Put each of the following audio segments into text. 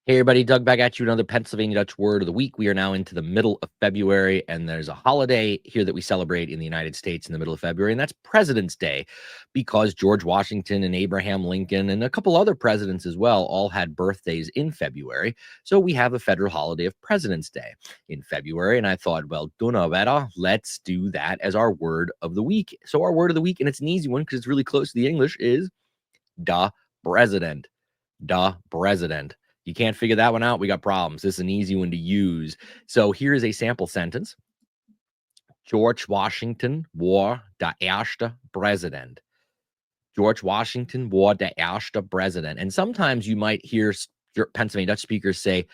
Hey everybody, Doug back at you with another Pennsylvania Dutch word of the week. We are now into the middle of February, and there's a holiday here that we celebrate in the United States in the middle of February, and that's President's Day, because George Washington and Abraham Lincoln and a couple other presidents as well all had birthdays in February. So we have a federal holiday of President's Day in February, and I thought, well, duna vera, let's do that as our word of the week. So our word of the week, and it's an easy one because it's really close to the English, is da Bresident. Da Bresident. You can't figure that one out, we got problems. This is an easy one to use. So here is a sample sentence. George Washington war der erste Präsident. George Washington war der erste Präsident. And sometimes you might hear Pennsylvania Dutch speakers say,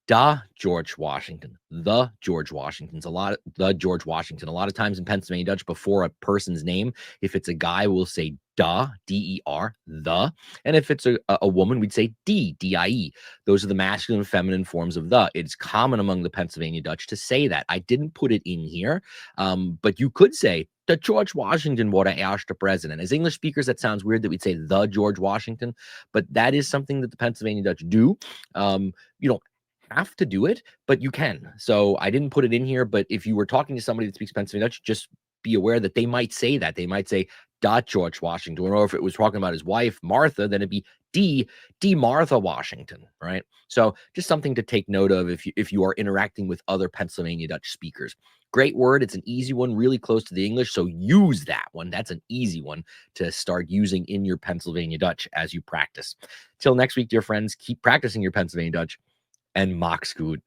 da George Washington, the George Washington's the George Washington. A lot of times in Pennsylvania Dutch, before a person's name, if it's a guy, we'll say da, D-E-R, the. And if it's a woman, we'd say D, D-I-E. Those are the masculine and feminine forms of the. It's common among the Pennsylvania Dutch to say that. I didn't put it in here, but you could say the George Washington war der erste President. As English speakers, that sounds weird that we'd say the George Washington, but that is something that the Pennsylvania Dutch do. You don't have to do it, but you can. So I didn't put it in here, but if you were talking to somebody that speaks Pennsylvania Dutch, just be aware that they might say that. They might say dot George Washington, or if it was talking about his wife, Martha, then it'd be D Martha Washington, right? So just something to take note of if you are interacting with other Pennsylvania Dutch speakers. Great word. It's an easy one, really close to the English. So use that one. That's an easy one to start using in your Pennsylvania Dutch as you practice. Till next week, dear friends, keep practicing your Pennsylvania Dutch and Mock Scoot.